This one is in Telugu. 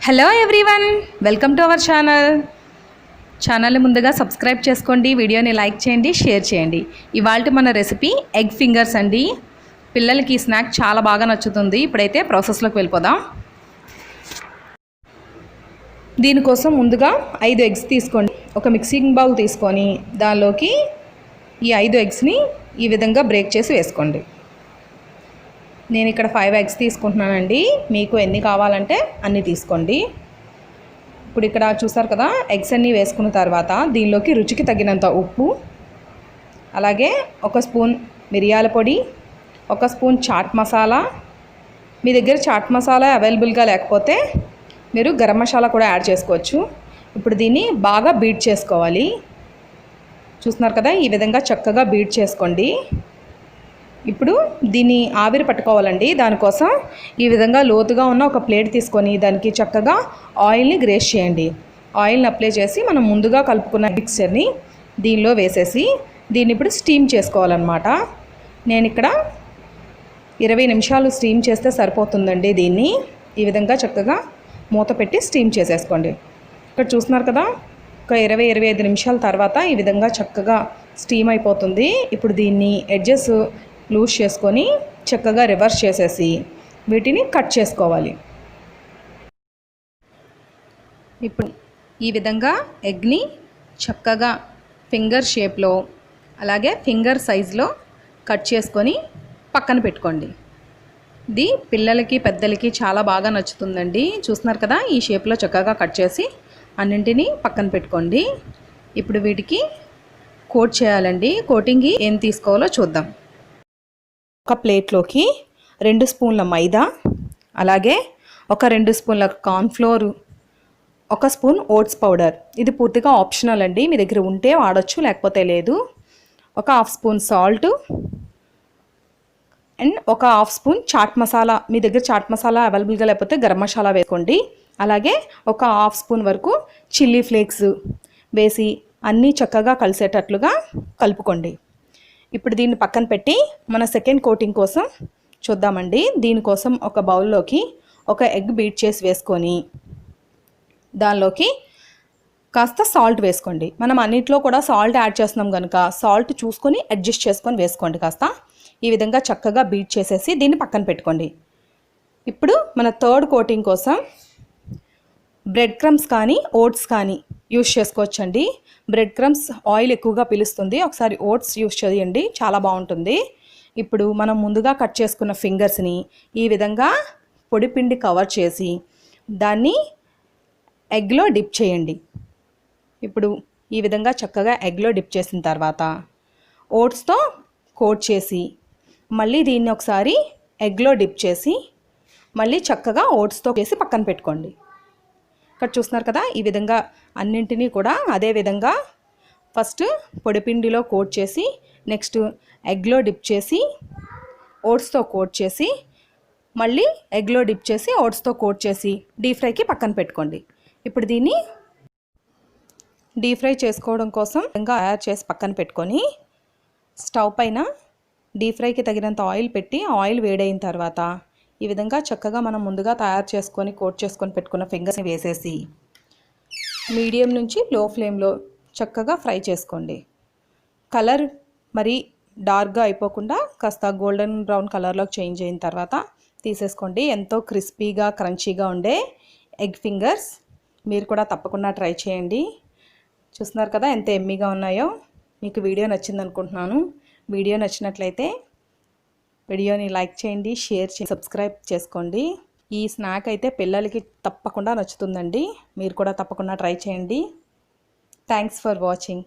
Hello everyone, welcome to our ఛానల్ని ముందుగా సబ్స్క్రైబ్ చేసుకోండి, వీడియోని లైక్ చేయండి, షేర్ చేయండి. ఇవాళ మన రెసిపీ ఎగ్ ఫింగర్స్ అండి. పిల్లలకి ఈ స్నాక్ చాలా బాగా నచ్చుతుంది. ఇప్పుడైతే ప్రాసెస్లోకి వెళ్ళిపోదాం. దీనికోసం ముందుగా 5 ఎగ్స్ తీసుకోండి. ఒక మిక్సింగ్ బౌల్ తీసుకొని దానిలోకి ఈ 5 ఎగ్స్ని ఈ విధంగా బ్రేక్ చేసి వేసుకోండి. నేను ఇక్కడ 5 ఎగ్స్ తీసుకుంటున్నానండి. మీకు ఎన్ని కావాలంటే అన్నీ తీసుకోండి. ఇప్పుడు ఇక్కడ చూసారు కదా, ఎగ్స్ అన్నీ వేసుకున్న తర్వాత దీనిలోకి రుచికి తగినంత ఉప్పు, అలాగే 1 స్పూన్ మిరియాల పొడి, 1 స్పూన్ చాట్ మసాలా. మీ దగ్గర చాట్ మసాలా అవైలబుల్గా లేకపోతే మీరు గరం మసాలా కూడా యాడ్ చేసుకోవచ్చు. ఇప్పుడు దీన్ని బాగా బీట్ చేసుకోవాలి. చూస్తున్నారు కదా, ఈ విధంగా చక్కగా బీట్ చేసుకోండి. ఇప్పుడు దీన్ని ఆవిరి పట్టుకోవాలండి. దానికోసం ఈ విధంగా లోతుగా ఉన్న ఒక ప్లేట్ తీసుకొని దానికి చక్కగా ఆయిల్ని గ్రేస్ చేయండి. ఆయిల్ని అప్లై చేసి మనం ముందుగా కలుపుకున్న మిక్చర్ని దీనిలో వేసేసి దీన్ని ఇప్పుడు స్టీమ్ చేసుకోవాలన్నమాట. నేను ఇక్కడ 20 నిమిషాలు స్టీమ్ చేస్తే సరిపోతుందండి. దీన్ని ఈ విధంగా చక్కగా మూత పెట్టి స్టీమ్ చేసేసుకోండి. ఇక్కడ చూస్తున్నారు కదా, ఒక 20-25 నిమిషాల తర్వాత ఈ విధంగా చక్కగా స్టీమ్ అయిపోతుంది. ఇప్పుడు దీన్ని ఎడ్జెస్ లూజ్ చేసుకొని చక్కగా రివర్స్ చేసేసి వీటిని కట్ చేసుకోవాలి. ఇప్పుడు ఈ విధంగా ఎగ్ని చక్కగా ఫింగర్ షేప్లో అలాగే ఫింగర్ సైజులో కట్ చేసుకొని పక్కన పెట్టుకోండి. ఇది పిల్లలకి పెద్దలకి చాలా బాగా నచ్చుతుందండి. చూస్తున్నారు కదా, ఈ షేప్లో చక్కగా కట్ చేసి అన్నింటినీ పక్కన పెట్టుకోండి. ఇప్పుడు వీటికి కోట్ చేయాలండి. కోటింగ్కి ఏం తీసుకోవాలో చూద్దాం. ఒక ప్లేట్లోకి 2 స్పూన్ల మైదా, అలాగే ఒక 2 స్పూన్ల కార్న్ఫ్లోర్, 1 స్పూన్ ఓట్స్ పౌడర్. ఇది పూర్తిగా ఆప్షనల్ అండి, మీ దగ్గర ఉంటే వాడచ్చు లేకపోతే లేదు. ఒక 1/2 స్పూన్ సాల్ట్ అండ్ ఒక 1/2 స్పూన్ చాట్ మసాలా. మీ దగ్గర చాట్ మసాలా అవైలబుల్గా లేకపోతే గరం మసాలా వేసుకోండి. అలాగే ఒక 1/2 స్పూన్ వరకు చిల్లీ ఫ్లేక్స్ వేసి అన్నీ చక్కగా కలిసేటట్లుగా కలుపుకోండి. ఇప్పుడు దీన్ని పక్కన పెట్టి మన సెకండ్ కోటింగ్ కోసం చూద్దామండి. దీనికోసం ఒక బౌల్లోకి ఒక ఎగ్ బీట్ చేసి వేసుకొని దానిలోకి కాస్త సాల్ట్ వేసుకోండి. మనం అన్నింటిలో కూడా సాల్ట్ యాడ్ చేస్తున్నాం కనుక సాల్ట్ చూసుకొని అడ్జస్ట్ చేసుకొని వేసుకోండి కాస్త. ఈ విధంగా చక్కగా బీట్ చేసేసి దీన్ని పక్కన పెట్టుకోండి. ఇప్పుడు మన థర్డ్ కోటింగ్ కోసం బ్రెడ్ క్రమ్స్ కానీ ఓట్స్ కానీ యూస్ చేసుకోవచ్చండి. బ్రెడ్ క్రమ్స్ ఆయిల్ ఎక్కువగా పీలుస్తుంది. ఒకసారి ఓట్స్ యూస్ చేయండి, చాలా బాగుంటుంది. ఇప్పుడు మనం ముందుగా కట్ చేసుకున్న ఫింగర్స్ని ఈ విధంగా పొడిపిండి కవర్ చేసి దాన్ని ఎగ్లో డిప్ చేయండి. ఇప్పుడు ఈ విధంగా చక్కగా ఎగ్లో డిప్ చేసిన తర్వాత ఓట్స్తో కోట్ చేసి మళ్ళీ దీన్ని ఒకసారి ఎగ్లో డిప్ చేసి మళ్ళీ చక్కగా ఓట్స్తో చేసి పక్కన పెట్టుకోండి. ఇక్కడ చూస్తున్నారు కదా, ఈ విధంగా అన్నింటినీ కూడా అదే విధంగా ఫస్ట్ పొడిపిండిలో కోట్ చేసి నెక్స్ట్ ఎగ్లో డిప్ చేసి ఓట్స్తో కోట్ చేసి మళ్ళీ ఎగ్లో డిప్ చేసి ఓట్స్తో కోట్ చేసి డీప్ ఫ్రైకి పక్కన పెట్టుకోండి. ఇప్పుడు దీన్ని డీప్ ఫ్రై చేసుకోవడం కోసం ఇంకా తయారు చేసి పక్కన పెట్టుకొని స్టవ్ పైన డీప్ ఫ్రైకి తగినంత ఆయిల్ పెట్టి ఆయిల్ వేడైన తర్వాత ఈ విధంగా చక్కగా మనం ముందుగా తయారు చేసుకొని కోట్ చేసుకొని పెట్టుకున్న ఫింగర్స్ని వేసేసి మీడియం నుంచి లో ఫ్లేమ్లో చక్కగా ఫ్రై చేసుకోండి. కలర్ మరి డార్క్గా అయిపోకుండా కాస్త గోల్డెన్ బ్రౌన్ కలర్లోకి చేంజ్ అయిన తర్వాత తీసేసుకోండి. ఎంతో క్రిస్పీగా క్రంచీగా ఉండే ఎగ్ ఫింగర్స్ మీరు కూడా తప్పకుండా ట్రై చేయండి. చూస్తున్నారు కదా ఎంత ఎమ్మీగా ఉన్నాయో. మీకు వీడియో నచ్చింది అనుకుంటున్నాను. వీడియో నచ్చినట్లయితే వీడియోని లైక్ చేయండి, షేర్ చేయండి, సబ్స్క్రైబ్ చేసుకోండి. ఈ స్నాక్ అయితే పిల్లలకి తప్పకుండా నచ్చుతుందండి. మీరు కూడా తప్పకుండా ట్రై చేయండి. Thanks for watching.